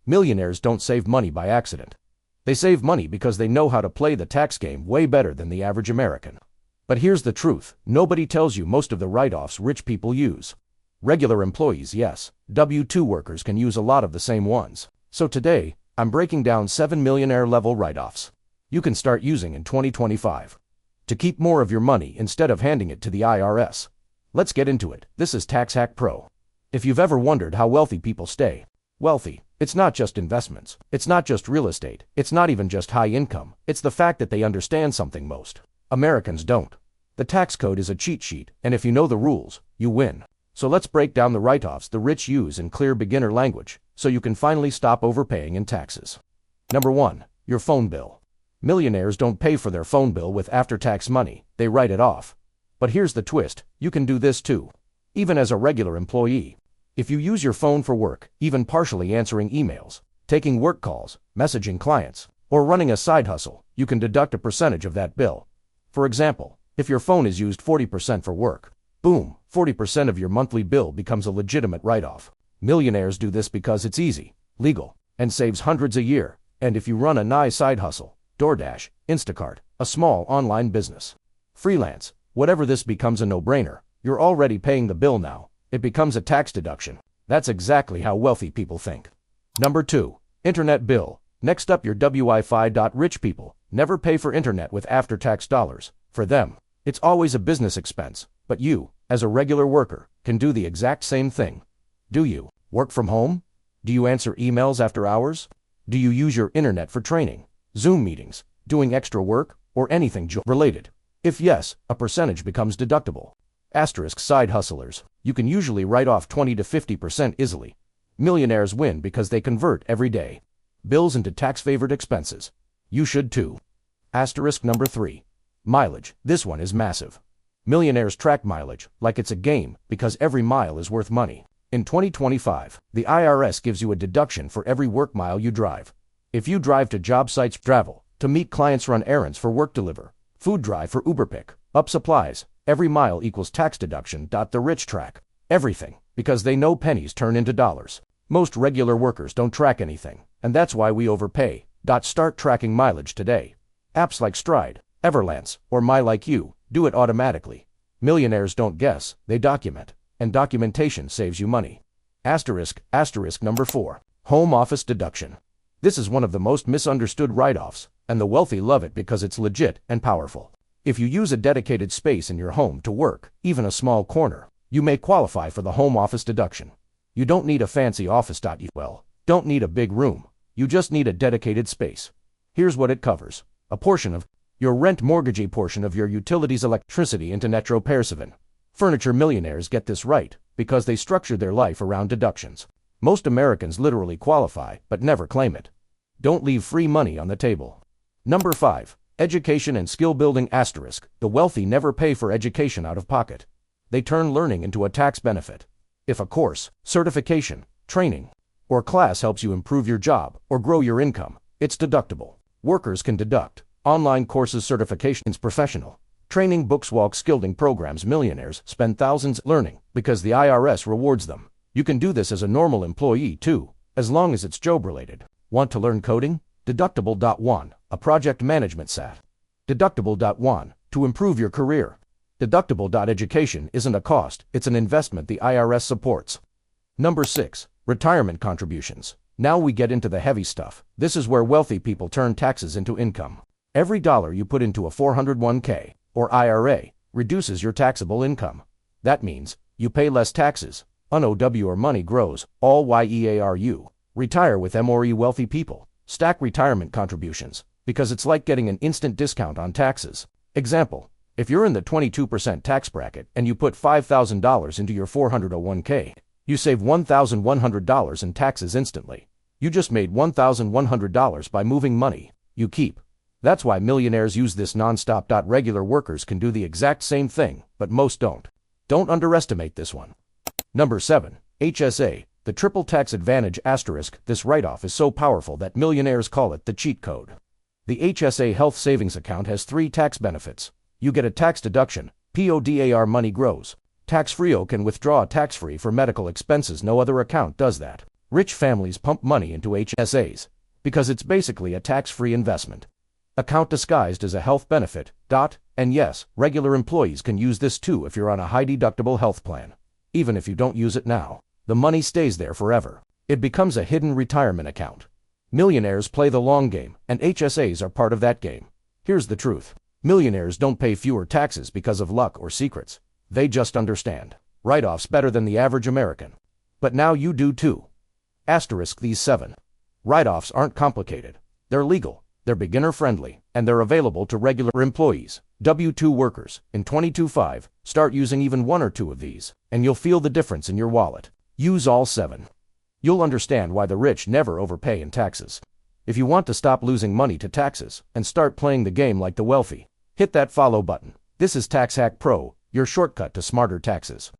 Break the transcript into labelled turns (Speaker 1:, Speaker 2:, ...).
Speaker 1: Millionaires don't save money by accident. They save money because they know how to play the tax game way better than the average American. But here's the truth, nobody tells you most of the write-offs rich people use. Regular employees, yes, W-2 workers can use a lot of the same ones. So today, I'm breaking down 7 millionaire-level write-offs you can start using in 2025 to keep more of your money instead of handing it to the IRS. Let's get into it. This is TaxHack Pro. If you've ever wondered how wealthy people stay wealthy, it's not just investments, it's not just real estate, it's not even just high income, it's the fact that they understand something most Americans don't. The tax code is a cheat sheet, and if you know the rules, you win. So let's break down the write-offs the rich use in clear beginner language, so you can finally stop overpaying in taxes. Number 1. Your phone bill. Millionaires don't pay for their phone bill with after-tax money, they write it off. But here's the twist, you can do this too, even as a regular employee. If you use your phone for work, even partially answering emails, taking work calls, messaging clients, or running a side hustle, you can deduct a percentage of that bill. For example, if your phone is used 40% for work, boom, 40% of your monthly bill becomes a legitimate write-off. Millionaires do this because it's easy, legal, and saves hundreds a year. And if you run a nice side hustle, DoorDash, Instacart, a small online business, freelance, whatever, this becomes a no-brainer. You're already paying the bill now. It becomes a tax deduction. That's exactly how wealthy people think. Number 2. Internet bill. Next up, your Wi-Fi. Rich people never pay for internet with after-tax dollars. For them, it's always a business expense. But you, as a regular worker, can do the exact same thing. Do you work from home? Do you answer emails after hours? Do you use your internet for training, Zoom meetings, doing extra work, or anything job-related? If yes, a percentage becomes deductible. Asterisk side hustlers. You can usually write off 20 to 50% easily. Millionaires win because they convert every day bills into tax-favored expenses. You should too. Asterisk number 3. Mileage. This one is massive. Millionaires track mileage like it's a game because every mile is worth money. In 2025, the IRS gives you a deduction for every work mile you drive. If you drive to job sites, travel, to meet clients, run errands for work, deliver, food drive for Uber, pick up supplies, every mile equals tax deduction. The rich track everything because they know pennies turn into dollars. Most regular workers don't track anything, and that's why we overpay. Start tracking mileage today. Apps like Stride, Everlance, or MyLikeYou do it automatically. Millionaires don't guess, they document, and documentation saves you money. Asterisk number 4. Home office deduction. This is one of the most misunderstood write-offs, and the wealthy love it because it's legit and powerful. If you use a dedicated space in your home to work, even a small corner, you may qualify for the home office deduction. You don't need a fancy office. You don't need a big room. You just need a dedicated space. Here's what it covers. A portion of your rent, mortgage, a portion of your utilities, electricity, internet, repairs. Furniture. Millionaires get this right because they structure their life around deductions. Most Americans literally qualify but never claim it. Don't leave free money on the table. Number 5. Education and skill building. Asterisk. The wealthy never pay for education out of pocket. They turn learning into a tax benefit. If a course, certification, training, or class helps you improve your job or grow your income, it's deductible. Workers can deduct online courses, certifications, professional training, books, walk skilling programs. Millionaires spend thousands learning because the IRS rewards them. You can do this as a normal employee too, as long as it's job-related. Want to learn coding? Deductible. 1. A project management SAT. Deductible. 1. To improve your career. Deductible. Education isn't a cost, it's an investment the IRS supports. Number 6. Retirement contributions. Now we get into the heavy stuff. This is where wealthy people turn taxes into income. Every dollar you put into a 401k or IRA reduces your taxable income. That means you pay less taxes. UNOW or money grows, all YEARU. Retire with MRE. Wealthy people stack retirement contributions because it's like getting an instant discount on taxes. Example, if you're in the 22% tax bracket and you put $5,000 into your 401k, you save $1,100 in taxes instantly. You just made $1,100 by moving money you keep. That's why millionaires use this nonstop. Regular workers can do the exact same thing, but most don't. Don't underestimate this one. Number 7. HSA, the triple tax advantage. Asterisk. This write-off is so powerful that millionaires call it the cheat code. The HSA health savings account has 3 tax benefits. You get a tax deduction, PODAR, money grows tax-free. You can withdraw tax-free for medical expenses. No other account does that. Rich families pump money into HSAs because it's basically a tax-free investment account disguised as a health benefit. And yes, regular employees can use this too if you're on a high-deductible health plan. Even if you don't use it now, the money stays there forever. It becomes a hidden retirement account. Millionaires play the long game, and HSAs are part of that game. Here's the truth. Millionaires don't pay fewer taxes because of luck or secrets. They just understand write-offs better than the average American. But now you do too. Asterisk these 7 write-offs aren't complicated. They're legal, they're beginner-friendly, and they're available to regular employees, W-2 workers. In 2025, start using even 1 or 2 of these, and you'll feel the difference in your wallet. Use all 7. You'll understand why the rich never overpay in taxes. If you want to stop losing money to taxes and start playing the game like the wealthy, hit that follow button. This is TaxHack Pro, your shortcut to smarter taxes.